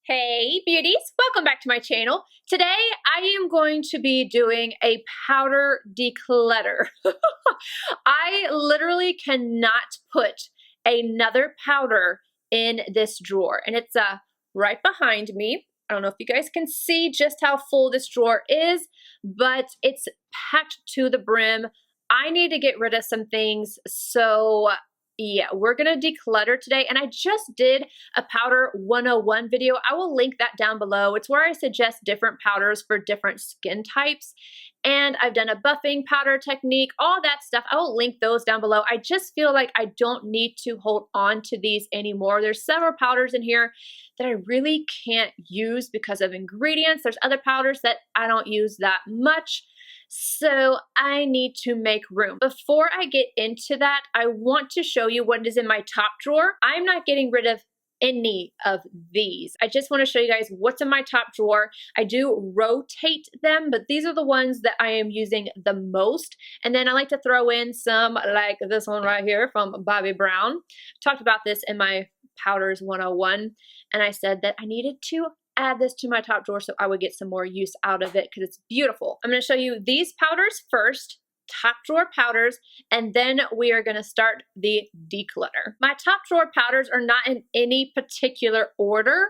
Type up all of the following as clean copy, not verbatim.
Hey beauties, welcome back to my channel. Today I am going to be doing a powder declutter. I literally cannot put another powder in this drawer, and it's right behind me. I don't know if you guys can see just how full this drawer is, but it's packed to the brim. I need to get rid of some things, so yeah, we're gonna declutter today, and I just did a powder 101 video. I will link that down below. It's where I suggest different powders for different skin types, and I've done a buffing powder technique, all that stuff. I will link those down below. I just feel like I don't need to hold on to these anymore. There's several powders in here that I really can't use because of ingredients. There's other powders that I don't use that much. So I need to make room. Before I get into that, I want to show you what is in my top drawer. I'm not getting rid of any of these. I just want to show you guys what's in my top drawer. I do rotate them, but these are the ones that I am using the most. And then I like to throw in some like this one right here from Bobbi Brown. Talked about this in my Powders 101, and I said that I needed to add this to my top drawer so I would get some more use out of it because it's beautiful. I'm going to show you these powders first, top drawer powders, and then we are going to start the declutter. My top drawer powders are not in any particular order.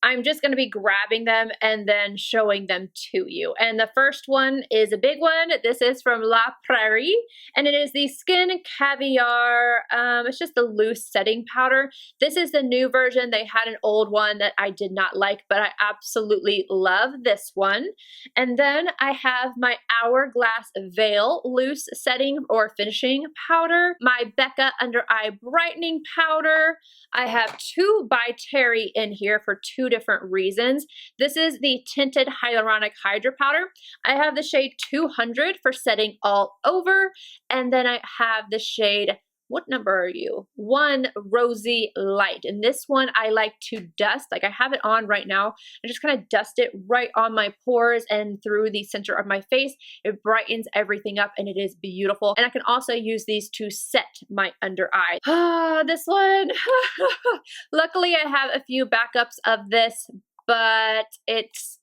I'm just going to be grabbing them and then showing them to you. And the first one is a big one. This is from Prairie, and it is the Skin Caviar. It's just the loose setting powder. This is the new version. They had an old one that I did not like, but I absolutely love this one. And then I have my Hourglass Veil loose setting or finishing powder, my BECCA under eye brightening powder. I have two by Terry in here for two different reasons. This is the Tinted Hyaluronic Hydra powder. I have the shade 200 for setting all over, and then I have the shade, what number are you? 1 Rosy Light. And this one I like to dust, like I have it on right now. I just kind of dust it right on my pores and through the center of my face. It brightens everything up and it is beautiful. And I can also use these to set my under eye. This one. Luckily I have a few backups of this, but it's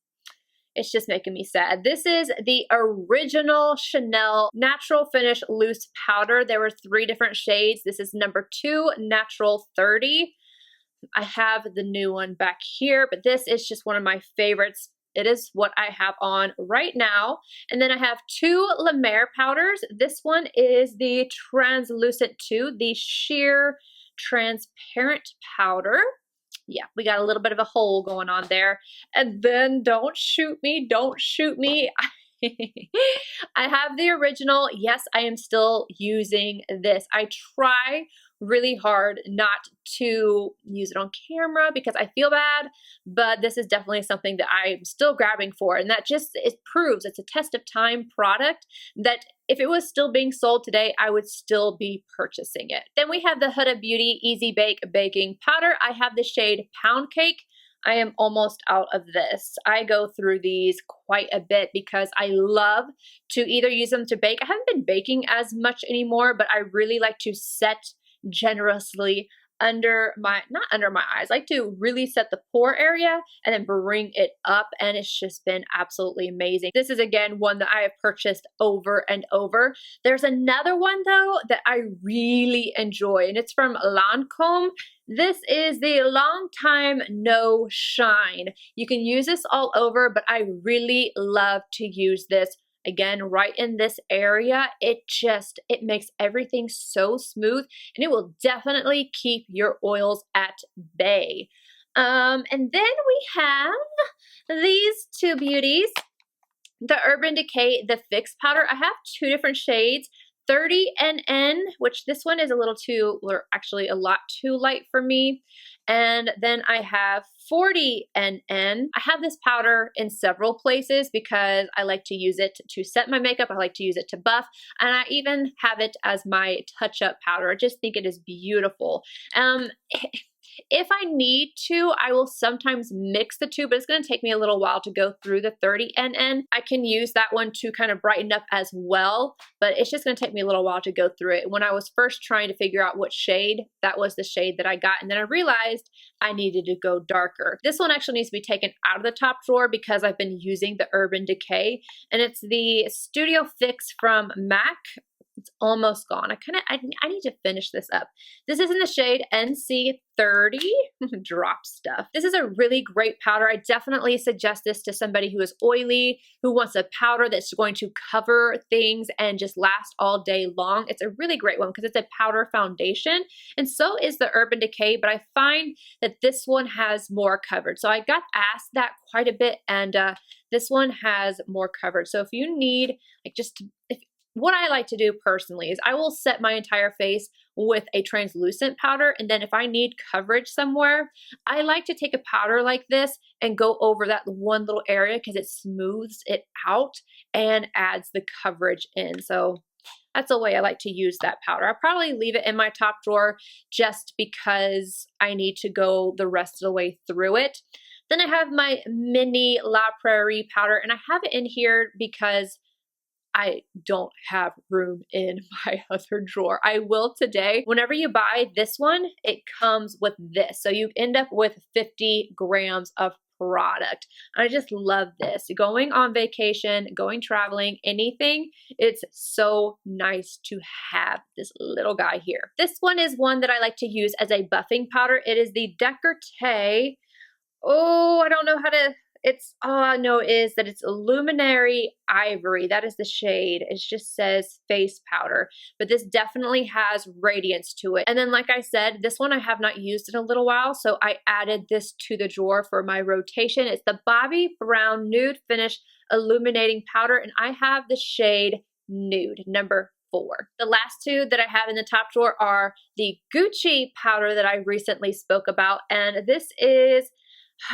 just making me sad. This is the original Chanel Natural Finish Loose Powder. There were 3 different shades. This is number 2, Natural 30. I have the new one back here, but this is just one of my favorites. It is what I have on right now. And then I have 2 La Mer powders. This one is the Translucent 2, the Sheer Transparent Powder. Yeah, we got a little bit of a hole going on there. And then don't shoot me, don't shoot me. I have the original. Yes, I am still using this. I try really hard not to use it on camera because I feel bad, but this is definitely something that I'm still grabbing for, and that just, it proves it's a test of time product that if it was still being sold today, I would still be purchasing it. Then we have the Huda Beauty Easy Bake Baking Powder. I have the shade Pound Cake. I am almost out of this. I go through these quite a bit because I love to either use them to bake. I haven't been baking as much anymore, but I really like to set generously under my, not under my eyes, I like to really set the pore area and then bring it up, and it's just been absolutely amazing. This is again one that I have purchased over and over. There's another one though that I really enjoy, and it's from Lancome. This is the Long Time No Shine. You can use this all over, but I really love to use this again right in this area. It makes everything so smooth, and it will definitely keep your oils at bay. And then we have these 2 beauties, the Urban Decay The Fix Powder. I have 2 different shades, 30 NN, which this one is a little too, or actually a lot too light for me. And then I have 40 NN. I have this powder in several places because I like to use it to set my makeup. I like to use it to buff, and I even have it as my touch-up powder. I just think it is beautiful. If I need to, I will sometimes mix the two, but it's going to take me a little while to go through the 30 NN. I can use that one to kind of brighten up as well, but it's just going to take me a little while to go through it. When I was first trying to figure out what shade, that was the shade that I got, and then I realized I needed to go darker. This one actually needs to be taken out of the top drawer because I've been using the Urban Decay, and it's the Studio Fix from MAC. It's almost gone. I need to finish this up. This is in the shade NC30. Drop stuff. This is a really great powder. I definitely suggest this to somebody who is oily, who wants a powder that's going to cover things and just last all day long. It's a really great one because it's a powder foundation, and so is the Urban Decay, but I find that this one has more coverage. So I got asked that quite a bit, and this one has more coverage. So if you need, like, what I like to do personally is I will set my entire face with a translucent powder, and then if I need coverage somewhere, I like to take a powder like this and go over that one little area because it smooths it out and adds the coverage in. So that's the way I like to use that powder. I'll probably leave it in my top drawer just because I need to go the rest of the way through it. Then I have my mini La Prairie powder, and I have it in here because I don't have room in my other drawer. I will today. Whenever you buy this one, it comes with this. So you end up with 50 grams of product. I just love this. Going on vacation, going traveling, anything, it's so nice to have this little guy here. This one is one that I like to use as a buffing powder. It is the DECORTE. Oh, I don't know how to... all I know is that it's Luminary Ivory. That is the shade. It just says face powder, but this definitely has radiance to it. And then, like I said, this one I have not used in a little while, so I added this to the drawer for my rotation. It's the Bobbi Brown Nude Finish Illuminating Powder, and I have the shade Nude, number 4. The last two that I have in the top drawer are the Gucci powder that I recently spoke about, and this is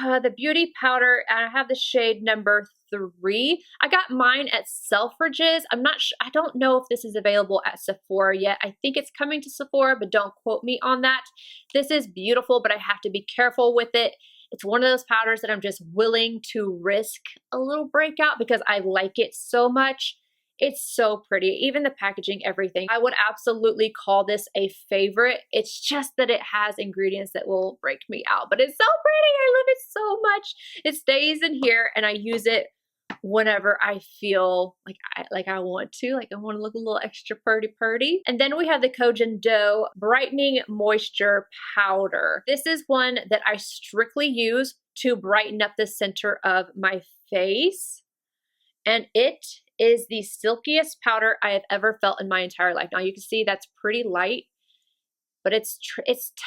the Beauty powder, and I have the shade number 3. I got mine at Selfridges. I'm not sure. I don't know if this is available at Sephora yet. I think it's coming to Sephora, but don't quote me on that. This is beautiful, but I have to be careful with it. It's one of those powders that I'm just willing to risk a little breakout because I like it so much. It's so pretty, even the packaging, everything. I would absolutely call this a favorite. It's just that it has ingredients that will break me out, but it's so pretty. I love it so much. It stays in here, and I use it whenever I feel like I want to, like I want to look a little extra purty. And then we have the Kojin Dough Brightening Moisture Powder. This is one that I strictly use to brighten up the center of my face, and it is the silkiest powder I have ever felt in my entire life. Now you can see that's pretty light, but it's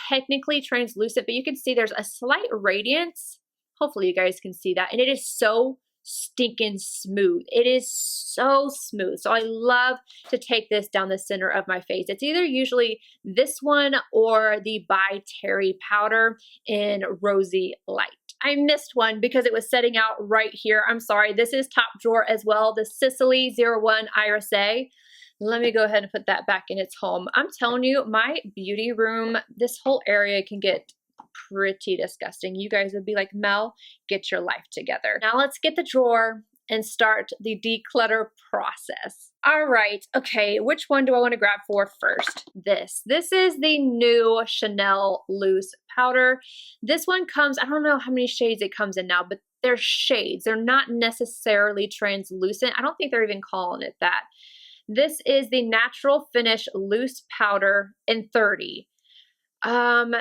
technically translucent, but you can see there's a slight radiance. Hopefully you guys can see that. And it is so stinking smooth. It is so smooth. So I love to take this down the center of my face. It's either usually this one or the By Terry powder in Rosy Light. I missed one because it was setting out right here. I'm sorry. This is top drawer as well. The SISLEY 01 IRISEE. Let me go ahead and put that back in its home. I'm telling you, my beauty room, this whole area can get pretty disgusting. You guys would be like, Mel, get your life together. Now let's get the drawer and start the declutter process. All right, okay, which one do I want to grab for first? This is the new Chanel Loose Powder. This one comes, I don't know how many shades it comes in now, but they're shades. They're not necessarily translucent. I don't think they're even calling it that. This is the Natural Finish Loose Powder in 30.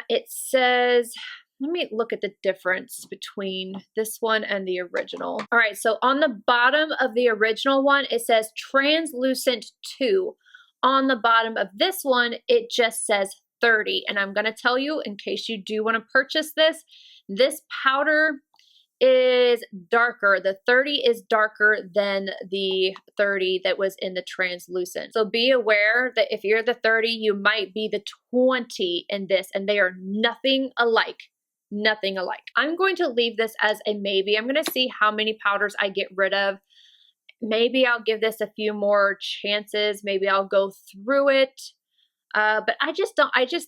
It says, let me look at the difference between this one and the original. All right, so on the bottom of the original one, it says Translucent 2. On the bottom of this one, it just says 30. And I'm gonna tell you, in case you do wanna purchase this powder is darker. The 30 is darker than the 30 that was in the translucent. So be aware that if you're the 30, you might be the 20 in this, and they are nothing alike. Nothing alike. I'm going to leave this as a maybe. I'm going to see how many powders I get rid of. Maybe I'll give this a few more chances. Maybe I'll go through it. But I just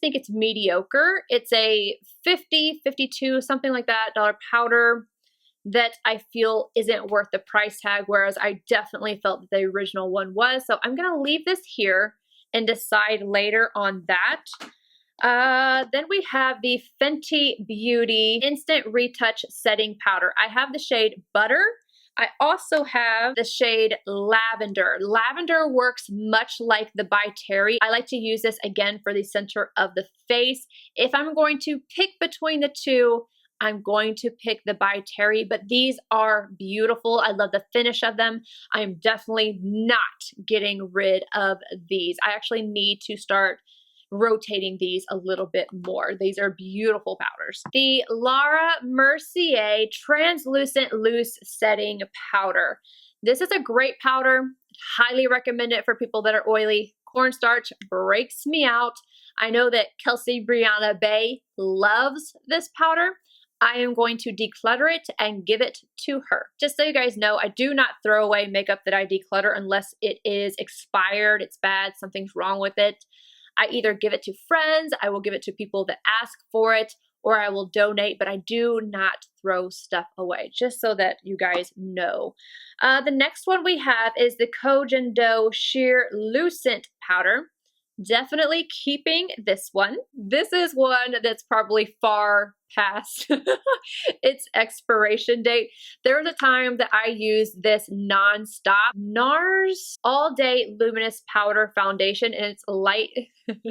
think it's mediocre. It's a 50, 52, something like that dollar powder that I feel isn't worth the price tag, whereas I definitely felt that the original one was. So I'm gonna leave this here and decide later on that. Then we have the Fenty Beauty Instant Retouch Setting Powder. I have the shade Butter. I also have the shade Lavender. Lavender works much like the By Terry. I like to use this again for the center of the face. If I'm going to pick between the two, I'm going to pick the By Terry, but these are beautiful. I love the finish of them. I'm definitely not getting rid of these. I actually need to start rotating these a little bit more. These are beautiful powders. The Laura Mercier Translucent Loose Setting Powder. This is a great powder. Highly recommend it for people that are oily. Cornstarch breaks me out. I know that Kelsey Brianna Bay loves this powder. I am going to declutter it and give it to her. Just so you guys know, I do not throw away makeup that I declutter unless it is expired, it's bad, something's wrong with it. I either give it to friends, I will give it to people that ask for it, or I will donate, but I do not throw stuff away, just so that you guys know. The next one we have is the Koh Do Sheer Lucent Powder. Definitely keeping this one. This is one that's probably far past its expiration date. There was a time that I used this non-stop NARS All Day Luminous Powder Foundation, and it's light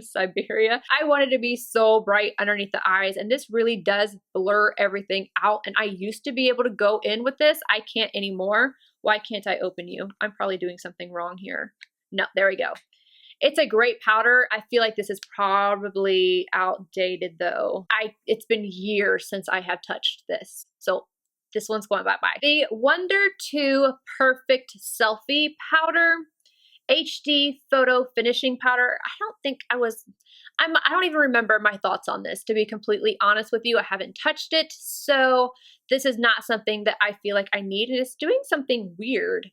Siberia. I wanted to be so bright underneath the eyes, and this really does blur everything out, and I used to be able to go in with this. I can't anymore. Why can't I open you? I'm probably doing something wrong here. No, there we go. It's a great powder. I feel like this is probably outdated though. It's been years since I have touched this. So this one's going bye-bye. The Wonder 2 Perfect Selfie Powder. HD Photo Finishing Powder. I don't even remember my thoughts on this, to be completely honest with you. I haven't touched it. So this is not something that I feel like I need. And it's doing something weird.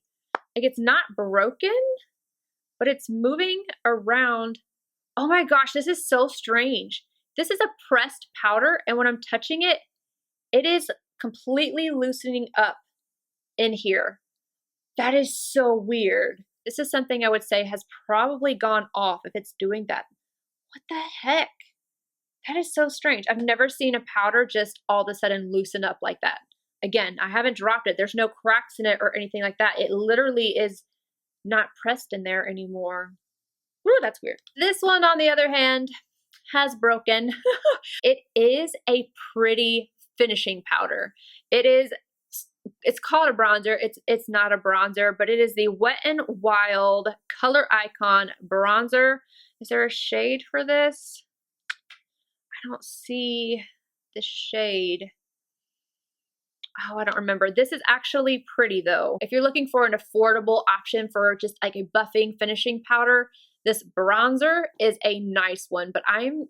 Like it's not broken, but it's moving around. Oh my gosh, this is so strange. This is a pressed powder, and when I'm touching it, it is completely loosening up in here. That is so weird. This is something I would say has probably gone off if it's doing that. What the heck? That is so strange. I've never seen a powder just all of a sudden loosen up like that. Again, I haven't dropped it. There's no cracks in it or anything like that. It literally is not pressed in there anymore. Ooh, that's weird. This one, on the other hand, has broken. It is a pretty finishing powder. It's called a bronzer. It's not a bronzer, but it is the Wet n Wild Color Icon Bronzer. Is there a shade for this? I don't see the shade. Oh, I don't remember. This is actually pretty though. If you're looking for an affordable option for just like a buffing finishing powder, this bronzer is a nice one, but I'm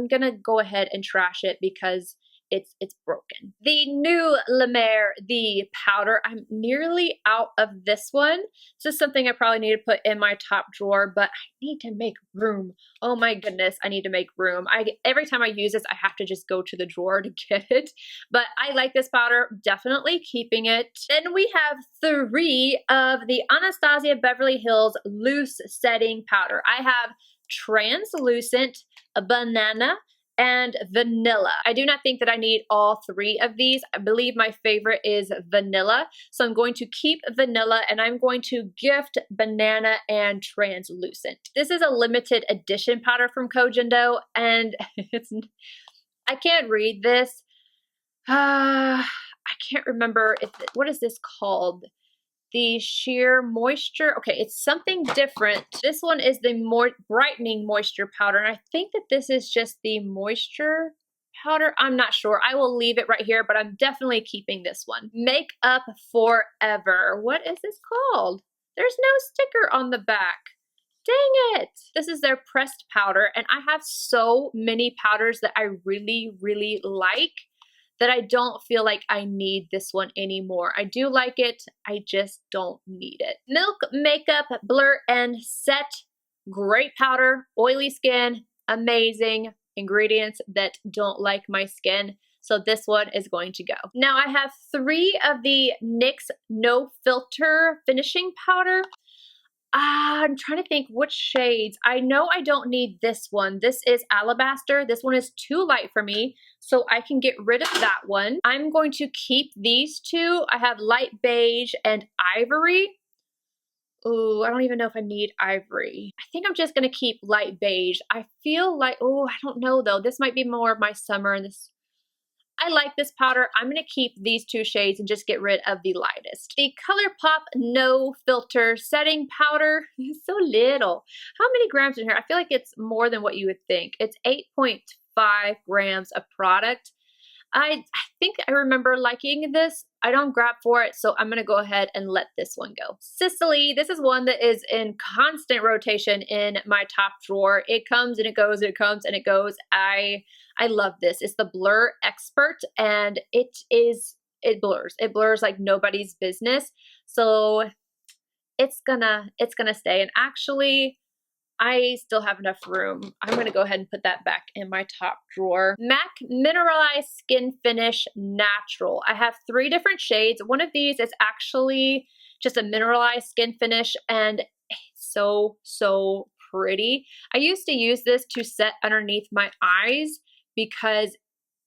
gonna go ahead and trash it because it's broken. The new La Mer, the powder, I'm nearly out of this one. This is something I probably need to put in my top drawer, but I need to make room. Oh my goodness, I need to make room. Every time I use this, I have to just go to the drawer to get it. But I like this powder, definitely keeping it. Then we have 3 of the Anastasia Beverly Hills Loose Setting Powder. I have Translucent, Banana, and Vanilla. I do not think that I need all 3 of these. I believe my favorite is Vanilla. So I'm going to keep Vanilla, and I'm going to gift Banana and Translucent. This is a limited edition powder from Koh Do, and I can't read this. I can't remember what is this called? The Sheer Moisture. Okay, it's something different. This one is the Brightening Moisture Powder, and I think that this is just the moisture powder. I'm not sure. I will leave it right here, but I'm definitely keeping this one. Makeup Forever. What is this called? There's no sticker on the back. Dang it. This is their pressed powder, and I have so many powders that I really, really like that I don't feel like I need this one anymore. I do like it, I just don't need it. Milk Makeup Blur and Set Great powder, oily skin, amazing ingredients that don't like my skin. So this one is going to go. Now I have 3 of the NYX No Filter finishing powder. I'm trying to think which shades. I know I don't need this one. This is Alabaster. This one is too light for me, so I can get rid of that one. I'm going to keep these 2. I have Light Beige and Ivory. Ooh, I don't even know if I need Ivory. I think I'm just gonna keep Light Beige. I feel like, oh, I don't know though. This might be more of my summer, and this, I like this powder. I'm gonna keep these 2 shades and just get rid of the lightest. The ColourPop No Filter Setting Powder is so little. How many grams in here? I feel like it's more than what you would think. It's 8.5 grams of product. I think I remember liking this. I don't grab for it, so I'm gonna go ahead and let this one go. SISLEY, this is one that is in constant rotation in my top drawer. It comes and it goes, it comes and it goes. I love this. It's the Blur Expert, and it blurs. It blurs like nobody's business. So it's gonna stay. And actually, I still have enough room. I'm gonna go ahead and put that back in my top drawer. MAC Mineralized Skin Finish Natural. I have 3 different shades. One of these is actually just a mineralized skin finish, and it's so pretty. I used to use this to set underneath my eyes because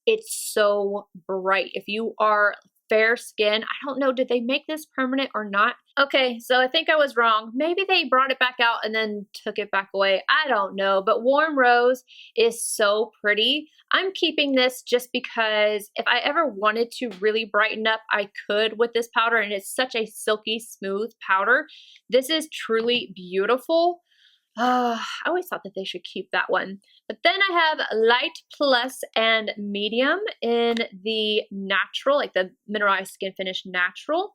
it's so bright. If you are fair skin, I don't know, did they make this permanent or not? Okay, so I think I was wrong. Maybe they brought it back out and then took it back away. I don't know, but Warm Rose is so pretty. I'm keeping this just because if I ever wanted to really brighten up, I could with this powder, and it's such a silky smooth powder. This is truly beautiful. I always thought that they should keep that one. But then I have Light Plus and Medium in the natural, like the mineralized skin finish natural.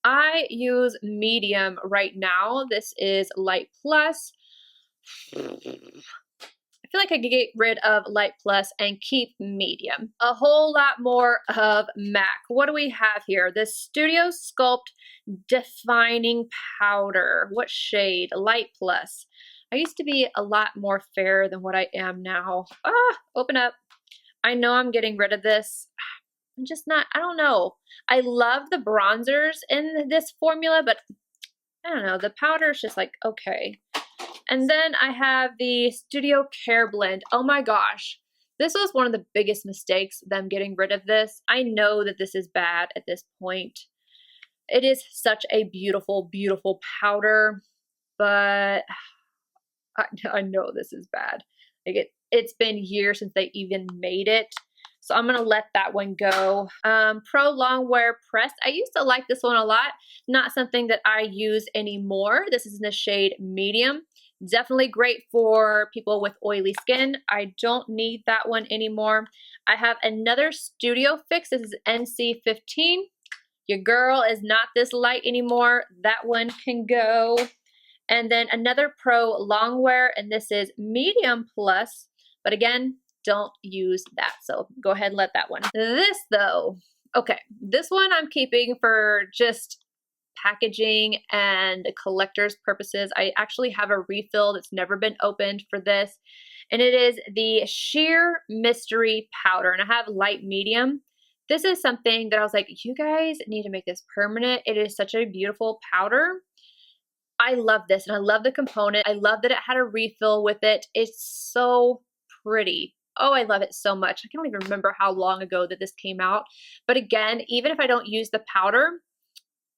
I use medium right now. This is Light Plus. I feel like I could get rid of Light Plus and keep medium. A whole lot more of MAC. What do we have here? The Studio Sculpt Defining Powder. What shade? Light Plus. I used to be a lot more fair than what I am now. Open up. I know I'm getting rid of this. I'm just not, I don't know. I love the bronzers in this formula, but I don't know. The powder is just like, okay. And then I have the Studio Care Blend. Oh my gosh. This was one of the biggest mistakes, them getting rid of this. I know that this is bad at this point. It is such a beautiful, beautiful powder, but I know this is bad. Like it's been years since they even made it. So I'm going to let that one go. Pro Longwear Pressed. I used to like this one a lot. Not something that I use anymore. This is in the shade Medium. Definitely great for people with oily skin. I don't need that one anymore. I have another Studio Fix. This is NC15. Your girl is not this light anymore. That one can go. And then another Pro Longwear, and this is Medium Plus, but again, don't use that. So go ahead and let that one. This though, okay, this one I'm keeping for just packaging and collector's purposes. I actually have a refill that's never been opened for this, and it is the Sheer Mystery Powder, and I have light medium. This is something that I was like, you guys need to make this permanent. It is such a beautiful powder. I love this, and I love the component. I love that it had a refill with it. It's so pretty. Oh, I love it so much. I can't even remember how long ago that this came out. But again, even if I don't use the powder,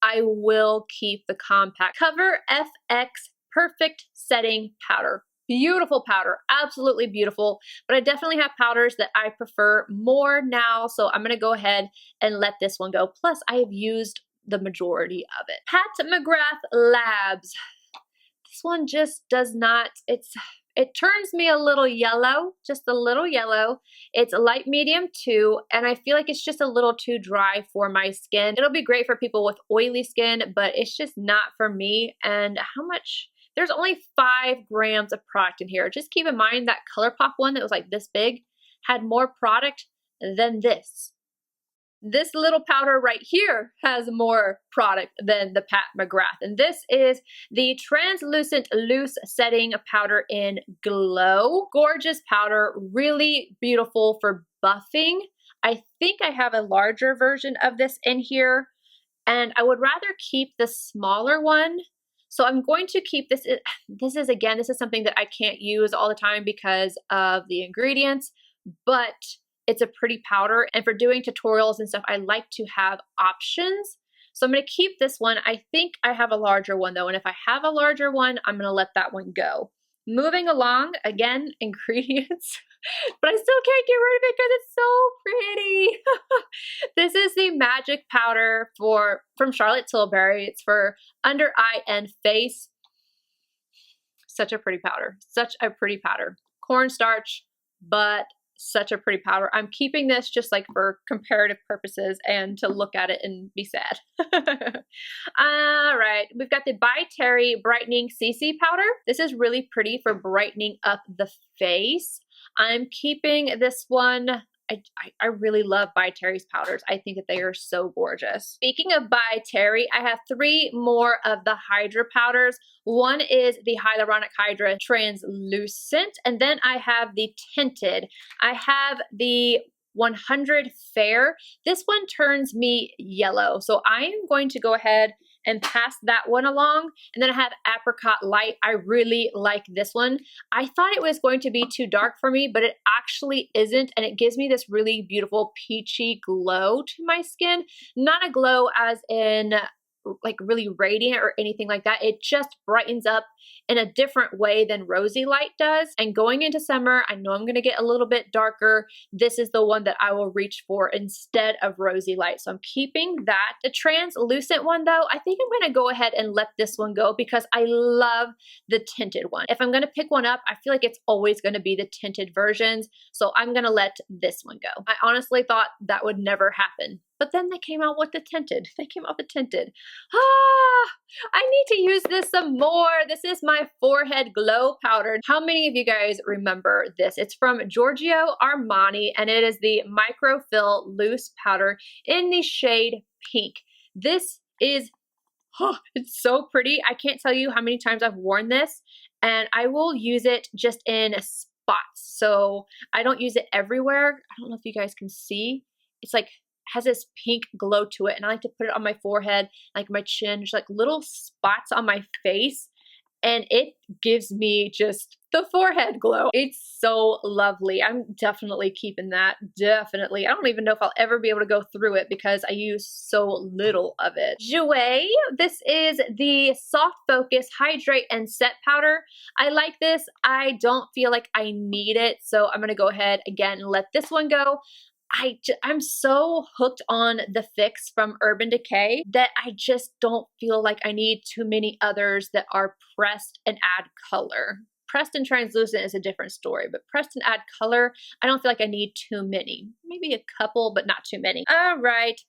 I will keep the compact. Cover FX Perfect Setting Powder. Beautiful powder, absolutely beautiful. But I definitely have powders that I prefer more now, so I'm gonna go ahead and let this one go. Plus, I have used the majority of it. Pat McGrath Labs. This one just does not, it turns me a little yellow, just a little yellow. It's light medium too, and I feel like it's just a little too dry for my skin. It'll be great for people with oily skin, but it's just not for me. And how much? There's only 5 grams of product in here. Just keep in mind that ColourPop one that was like this big had more product than this. This little powder right here has more product than the Pat McGrath. And this is the Translucent Loose Setting Powder in Glow. Gorgeous powder, really beautiful for buffing. I think I have a larger version of this in here, and I would rather keep the smaller one. So I'm going to keep this. This is something that I can't use all the time because of the ingredients, but it's a pretty powder, and for doing tutorials and stuff, I like to have options. So I'm going to keep this one. I think I have a larger one though, and if I have a larger one, I'm going to let that one go. Moving along, again, ingredients, but I still can't get rid of it because it's so pretty. This is the Magic Powder from Charlotte Tilbury. It's for under eye and face. Such a pretty powder, such a pretty powder. Cornstarch, but such a pretty powder. I'm keeping this just like for comparative purposes and to look at it and be sad. All right, we've got the By Terry Brightening CC Powder. This is really pretty for brightening up the face. I'm keeping this one. I really love By Terry's powders. I think that they are so gorgeous. Speaking of By Terry, I have 3 more of the Hydra powders. One is the Hyaluronic Hydra Translucent, and then I have the Tinted. I have the 100 Fair. This one turns me yellow, so I am going to go ahead and pass that one along. And then I have Apricot Light. I really like this one. I thought it was going to be too dark for me, but it actually isn't, and it gives me this really beautiful peachy glow to my skin. Not a glow as in like really radiant or anything like that. It just brightens up in a different way than Rosy Light does. And going into summer, I know I'm going to get a little bit darker. This is the one that I will reach for instead of Rosy Light. So I'm keeping that. The translucent one though, I think I'm going to go ahead and let this one go because I love the tinted one. If I'm going to pick one up, I feel like it's always going to be the tinted versions. So I'm going to let this one go. I honestly thought that would never happen. But then they came out with the tinted. They came out with tinted. I need to use this some more. This is my forehead glow powder. How many of you guys remember this? It's from Giorgio Armani, and it is the Microfill Loose Powder in the shade Pink. This is, it's so pretty. I can't tell you how many times I've worn this, and I will use it just in spots. So I don't use it everywhere. I don't know if you guys can see. It's like, has this pink glow to it, and I like to put it on my forehead, like my chin, just like little spots on my face, and it gives me just the forehead glow. It's so lovely. I'm definitely keeping that. Definitely. I don't even know if I'll ever be able to go through it because I use so little of it. Jouer. This is the Soft Focus Hydrate and Set Powder. I like this. I don't feel like I need it, so I'm going to go ahead again and let this one go. I'm so hooked on the Fix from Urban Decay that I just don't feel like I need too many others that are pressed and add color. Pressed and translucent is a different story, but pressed and add color, I don't feel like I need too many. Maybe a couple, but not too many. All right,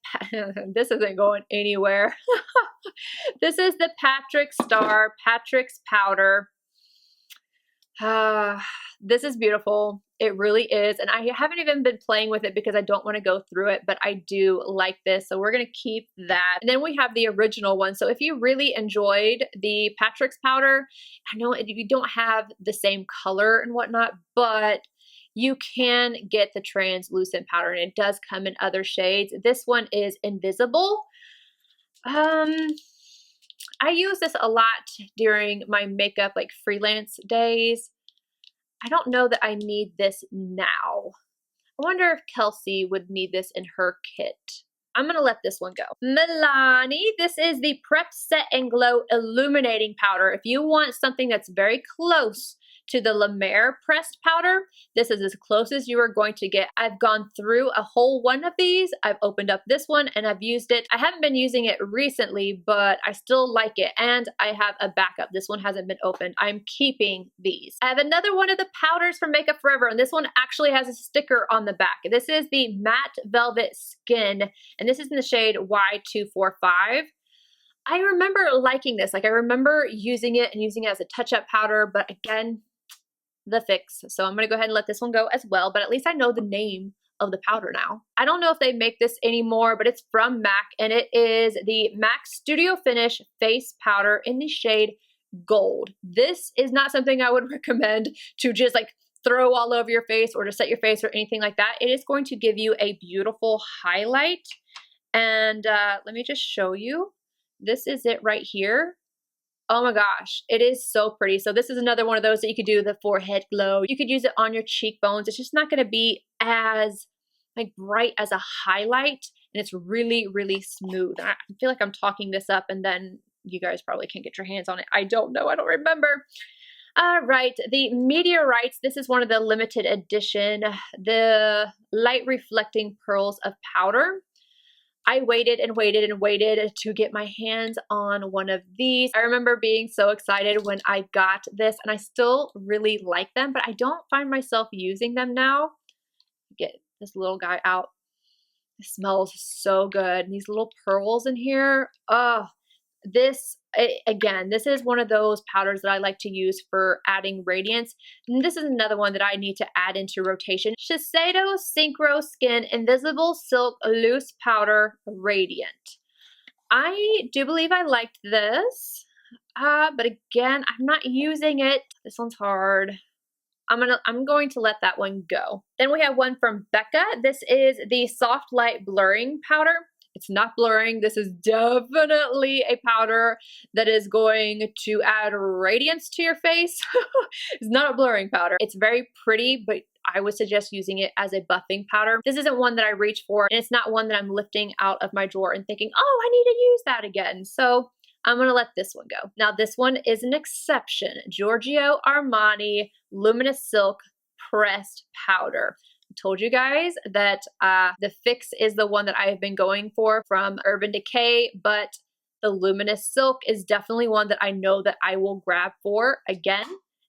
this isn't going anywhere. This is the Patrick Star Patrick's Powder. This is beautiful. It really is. And I haven't even been playing with it because I don't want to go through it, but I do like this. So we're going to keep that. And then we have the original one. So if you really enjoyed the Patrick's powder, I know you don't have the same color and whatnot, but you can get the translucent powder, and it does come in other shades. This one is Invisible. I use this a lot during my makeup, like freelance days. I don't know that I need this now. I wonder if Kelsey would need this in her kit. I'm going to let this one go. Milani, this is the Prep Set and Glow Illuminating Powder. If you want something that's very close to the La Mer pressed powder, this is as close as you are going to get. I've gone through a whole one of these. I've opened up this one and I've used it. I haven't been using it recently, but I still like it, and I have a backup. This one hasn't been opened. I'm keeping these. I have another one of the powders from Makeup Forever, and this one actually has a sticker on the back. This is the Matte Velvet Skin, and this is in the shade Y245. I remember liking this. Like, I remember using it and using it as a touch-up powder, but again, the Fix. So I'm going to go ahead and let this one go as well, but at least I know the name of the powder now. I don't know if they make this anymore, but it's from MAC, and it is the MAC Studio Finish Face Powder in the shade Gold. This is not something I would recommend to just like throw all over your face or to set your face or anything like that. It is going to give you a beautiful highlight. And let me just show you. This is it right here. Oh my gosh, it is so pretty. So this is another one of those that you could do the forehead glow. You could use it on your cheekbones. It's just not going to be as like bright as a highlight, and it's really, really smooth. I feel like I'm talking this up, and then you guys probably can't get your hands on it. I don't know. I don't remember. All right, the Meteorites. This is one of the limited edition, the light reflecting pearls of powder. I waited and waited and waited to get my hands on one of these. I remember being so excited when I got this, and I still really like them, but I don't find myself using them now. Get this little guy out. It smells so good. And these little pearls in here. Oh, again, this is one of those powders that I like to use for adding radiance. And this is another one that I need to add into rotation. Shiseido Synchro Skin Invisible Silk Loose Powder Radiant. I do believe I liked this, but again, I'm not using it. This one's hard. I'm going to let that one go. Then we have one from BECCA. This is the Soft Light Blurring Powder. It's not blurring. This is definitely a powder that is going to add radiance to your face. It's not a blurring powder. It's very pretty, but I would suggest using it as a buffing powder. This isn't one that I reach for, and it's not one that I'm lifting out of my drawer and thinking, oh, I need to use that again. So I'm going to let this one go. Now, this one is an exception. Giorgio Armani Luminous Silk Pressed Powder. Told you guys that the Fix is the one that I have been going for from Urban Decay, but the Luminous Silk is definitely one that I know that I will grab for again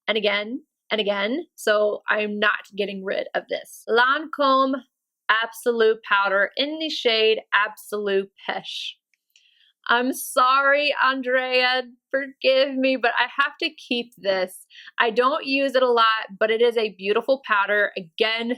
and again and again. So I'm not getting rid of this. Lancome Absolute Powder in the shade Absolute Pesh. I'm sorry, Andrea, forgive me, but I have to keep this. I don't use it a lot, but it is a beautiful powder. Again,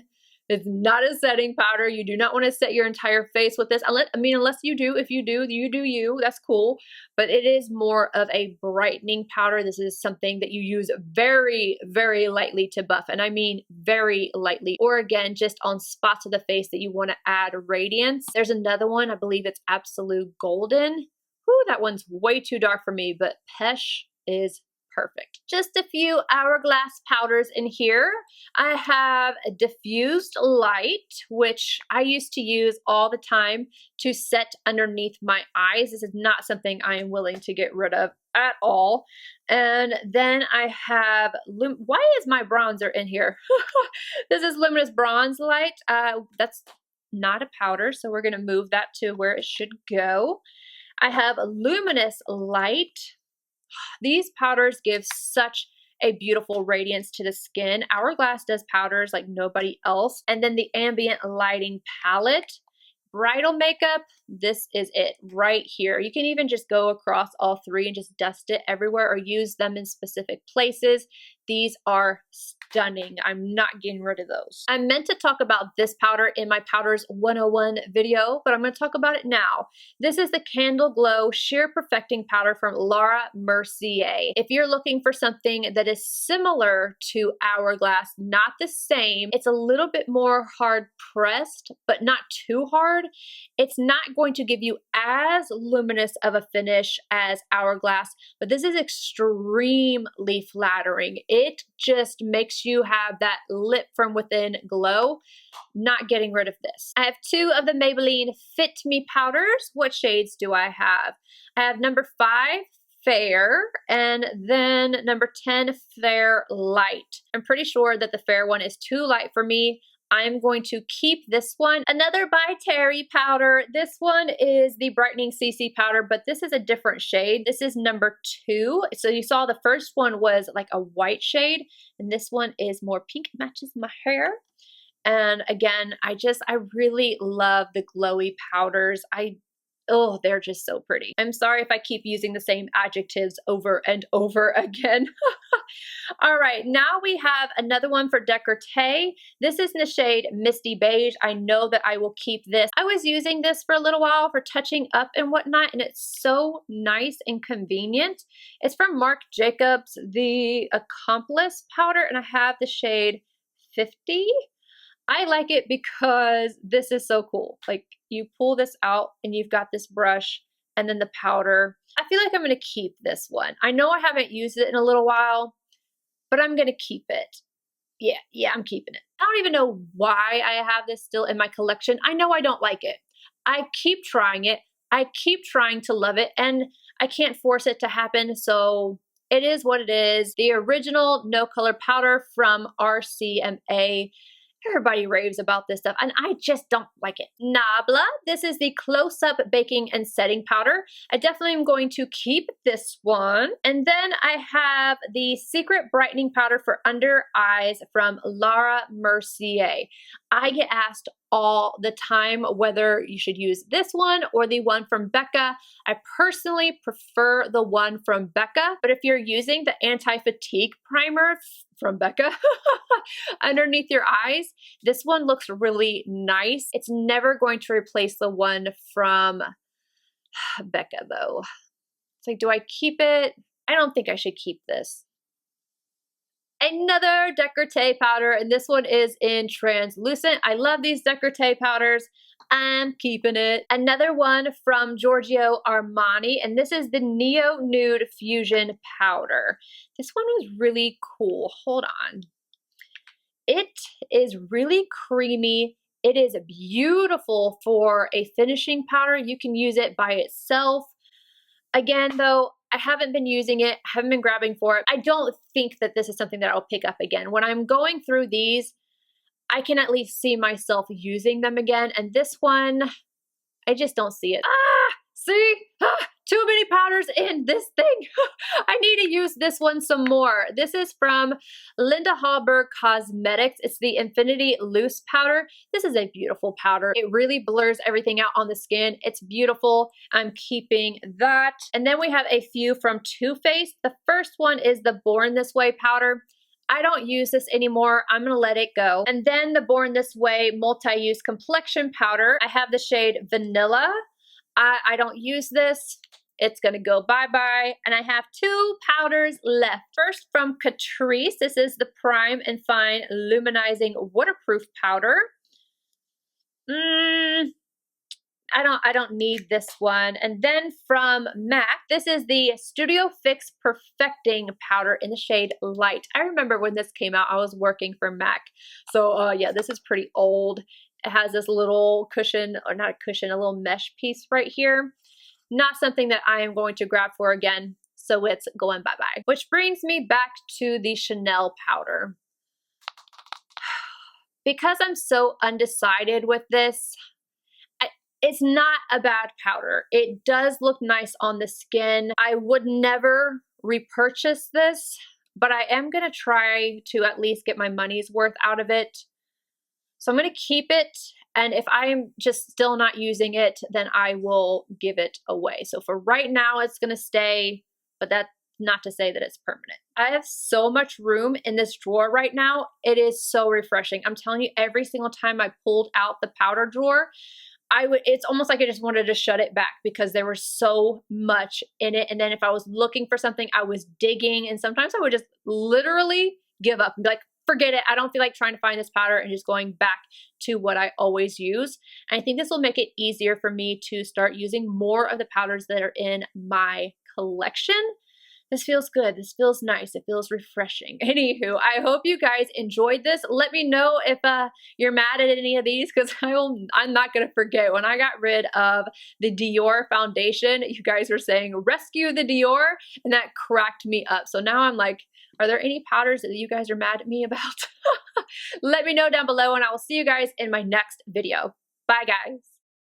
it's not a setting powder. You do not want to set your entire face with this. Unless you do. If you do, you do you. That's cool. But it is more of a brightening powder. This is something that you use very, very lightly to buff. And I mean very lightly. Or again, just on spots of the face that you want to add radiance. There's another one. I believe it's Absolute Golden. Whew, that one's way too dark for me. But Pesh is perfect. Just a few Hourglass powders in here. I have a diffused light, which I used to use all the time to set underneath my eyes. This is not something I am willing to get rid of at all. And then I have, why is my bronzer in here? This is Luminous Bronze Light. That's not a powder, so we're going to move that to where it should go. I have a Luminous Light. These powders give such a beautiful radiance to the skin. Hourglass does powders like nobody else. And then the Ambient Lighting Palette. Bridal makeup, this is it right here. You can even just go across all three and just dust it everywhere or use them in specific places. These are stunning. I'm not getting rid of those. I meant to talk about this powder in my Powders 101 video, but I'm going to talk about it now. This is the Candle Glow Sheer Perfecting Powder from Laura Mercier. If you're looking for something that is similar to Hourglass, not the same, it's a little bit more hard pressed, but not too hard. It's not going to give you as luminous of a finish as Hourglass, but this is extremely flattering. It just makes you have that lit from within glow. Not getting rid of this. I have two of the Maybelline Fit Me Powders. What shades do I have? I have number 5, Fair, and then number 10, Fair Light. I'm pretty sure that the fair one is too light for me. I'm going to keep this one. Another by Terry powder. This one is the Brightening CC powder, but this is a different shade. This is number 2. So you saw the first one was like a white shade, and this one is more pink, matches my hair. And again, I really love the glowy powders. oh, they're just so pretty. I'm sorry if I keep using the same adjectives over and over again. All right, now we have another one for décolleté. This is in the shade Misty Beige. I know that I will keep this. I was using this for a little while for touching up and whatnot, and it's so nice and convenient. It's from Marc Jacobs, the Accomplice powder, and I have the shade 50. I like it because this is so cool. Like, you pull this out and you've got this brush and then the powder. I feel like I'm going to keep this one. I know I haven't used it in a little while, but I'm going to keep it. Yeah, I'm keeping it. I don't even know why I have this still in my collection. I know I don't like it. I keep trying it. I keep trying to love it, and I can't force it to happen, so it is what it is. The original no color powder from RCMA. Everybody raves about this stuff, and I just don't like it. Nabla, this is the close-up baking and setting powder. I definitely am going to keep this one. And then I have the Secret Brightening Powder for Under Eyes from Laura Mercier. I get asked all the time whether you should use this one or the one from BECCA. I personally prefer the one from BECCA, but if you're using the anti-fatigue primer from BECCA underneath your eyes, this one looks really nice. It's never going to replace the one from BECCA though. It's like, do I keep it? I don't think I should keep this. Another décolleté powder, and this one is in translucent. I love these décolleté powders. I'm keeping it. Another one from Giorgio Armani, and this is the Neo Nude Fusion powder. This one was really cool. Hold on. It is really creamy. It is beautiful for a finishing powder. You can use it by itself. Again, though, I haven't been using it, haven't been grabbing for it. I don't think that this is something that I'll pick up again. When I'm going through these, I can at least see myself using them again. And this one, I just don't see it. See? Too many powders in this thing. I need to use this one some more. This is from Linda Hallberg Cosmetics. It's the Infinity Loose Powder. This is a beautiful powder. It really blurs everything out on the skin. It's beautiful. I'm keeping that. And then we have a few from Too Faced. The first one is the Born This Way powder. I don't use this anymore. I'm gonna let it go. And then the Born This Way multi-use complexion powder. I have the shade Vanilla. I don't use this. It's gonna go bye-bye. And I have two powders left. First from Catrice, this is the Prime and Fine Luminizing Waterproof Powder. I don't need this one. And then from MAC, this is the Studio Fix Perfecting Powder in the shade Light. I remember when this came out, I was working for MAC. So yeah, this is pretty old. It has this little cushion, or not a cushion, a little mesh piece right here. Not something that I am going to grab for again, so it's going bye-bye. Which brings me back to the Chanel powder. Because I'm so undecided with this, it's not a bad powder. It does look nice on the skin. I would never repurchase this, but I am gonna try to at least get my money's worth out of it. So I'm gonna keep it, and if I'm just still not using it, then I will give it away. So for right now, it's gonna stay, but that's not to say that it's permanent. I have so much room in this drawer right now. It is so refreshing. I'm telling you, every single time I pulled out the powder drawer, it's almost like I just wanted to shut it back because there was so much in it. And then if I was looking for something, I was digging, and sometimes I would just literally give up and be like, forget it. I don't feel like trying to find this powder, and just going back to what I always use. And I think this will make it easier for me to start using more of the powders that are in my collection. This feels good. This feels nice. It feels refreshing. Anywho, I hope you guys enjoyed this. Let me know if you're mad at any of these, because I'm not going to forget. When I got rid of the Dior foundation, you guys were saying, rescue the Dior, and that cracked me up. So now I'm like, are there any powders that you guys are mad at me about? Let me know down below, and I will see you guys in my next video. Bye, guys.